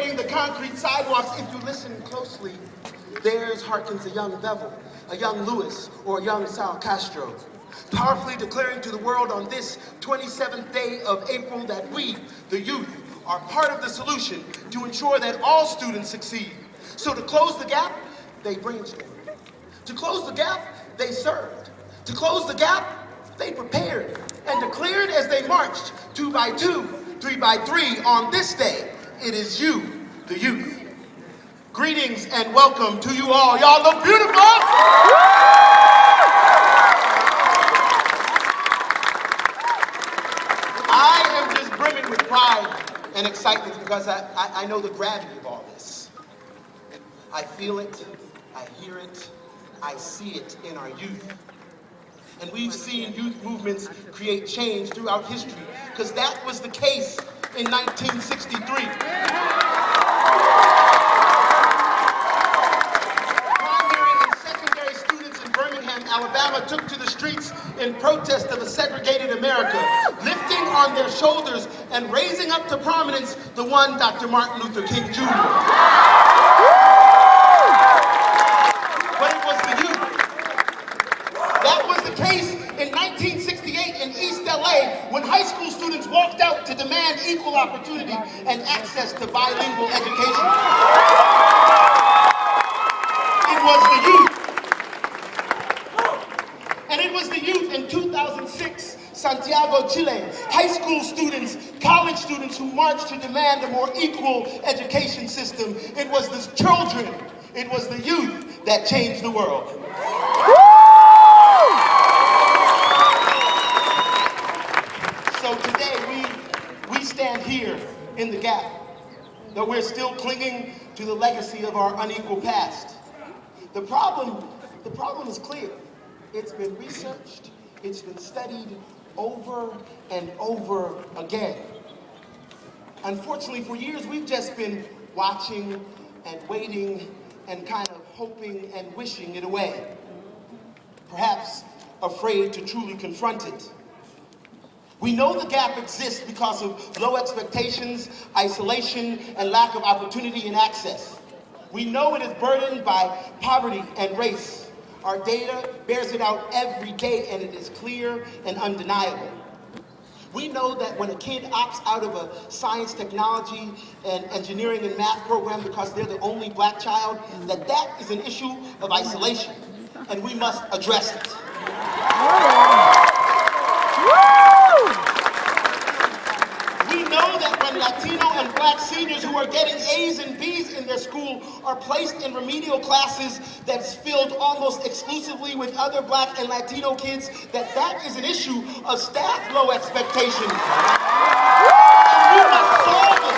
celebrating the concrete sidewalks, if you listen closely, theirs harkens a young Bevel, a young Lewis, or a young Sal Castro, powerfully declaring to the world on this 27th day of April that we, the youth, are part of the solution to ensure that all students succeed. So to close the gap, they brainstormed. To close the gap, they served. To close the gap, they prepared and declared as they marched 2 by 2, 3 by 3 on this day. It is you, the youth. Greetings and welcome to you all. Y'all look beautiful. I am just brimming with pride and excitement because I know the gravity of all this. I feel it, I hear it, I see it in our youth. And we've seen youth movements create change throughout history, because that was the case in 1963. Primary and secondary students in Birmingham, Alabama took to the streets in protest of a segregated America, lifting on their shoulders and raising up to prominence the one Dr. Martin Luther King Jr. But it was the youth. That was the case in 1968 in East LA when high school students walked out to demand equal opportunity and access to bilingual education. It was the youth. And it was the youth in 2006, Santiago, Chile, high school students, college students who marched to demand a more equal education system. It was the children, it was the youth that changed the world. So today we stand here in the gap, though we're still clinging to the legacy of our unequal past. The problem is clear. It's been researched, it's been studied over and over again. Unfortunately, for years we've just been watching and waiting and kind of hoping and wishing it away. Perhaps afraid to truly confront it. We know the gap exists because of low expectations, isolation, and lack of opportunity and access. We know it is burdened by poverty and race. Our data bears it out every day, and it is clear and undeniable. We know that when a kid opts out of a science, technology, and engineering and math program because they're the only black child, that is an issue of isolation, and we must address it. We know that when Latino and black seniors who are getting A's and B's in their school are placed in remedial classes that's filled almost exclusively with other black and Latino kids, that is an issue of staff low expectations. And we must solve it.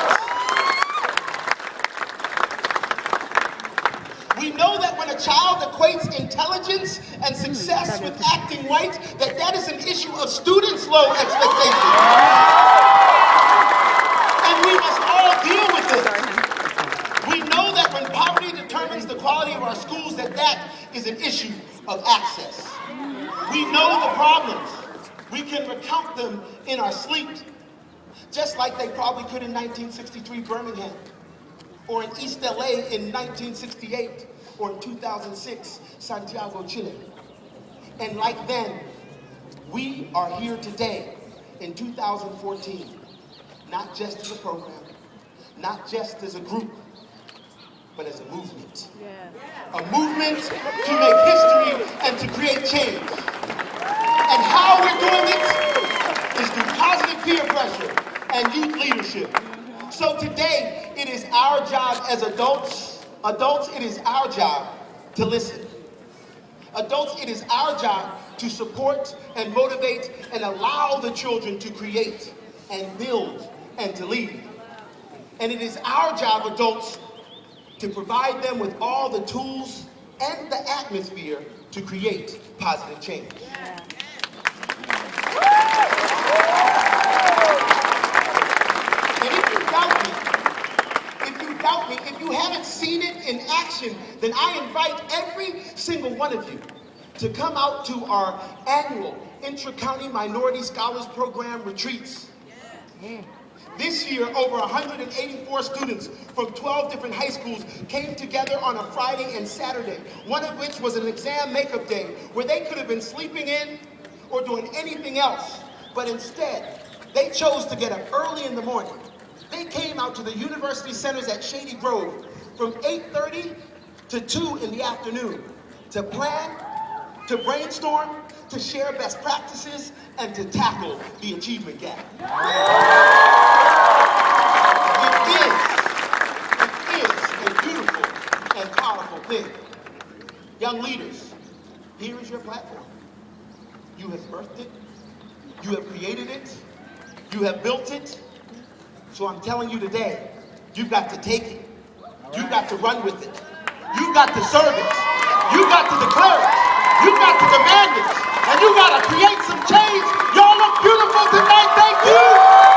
We know that when a child equates intelligence and success with acting white, that is an issue of students' low expectations. And we must all deal with this. We know that when poverty determines the quality of our schools, that is an issue of access. We know the problems. We can recount them in our sleep, just like they probably could in 1963 Birmingham, or in East LA in 1968, or in 2006 Santiago, Chile. And like then, we are here today in 2014. Not just as a program, not just as a group, but as a movement. Yeah. A movement to make history and to create change. And how we're doing it is through positive peer pressure and youth leadership. So today, it is our job as adults, it is our job to listen. Adults, it is our job to support and motivate and allow the children to create and build and to lead. And it is our job, adults, to provide them with all the tools and the atmosphere to create positive change. Yeah. And if you haven't seen it in action, then I invite every single one of you to come out to our annual Intra-County Minority Scholars Program retreats. This year, over 184 students from 12 different high schools came together on a Friday and Saturday, one of which was an exam makeup day, where they could have been sleeping in or doing anything else. But instead, they chose to get up early in the morning. They came out to the university centers at Shady Grove from 8:30 to 2 in the afternoon to plan, to brainstorm, to share best practices, and to tackle the achievement gap. It is a beautiful and powerful thing. Young leaders, here is your platform. You have birthed it, you have created it, you have built it. So I'm telling you today, you've got to take it. You've got to run with it. You've got to serve it. You've got to declare it. You've got to demand it. And you got to create some change. Y'all look beautiful tonight. Thank you.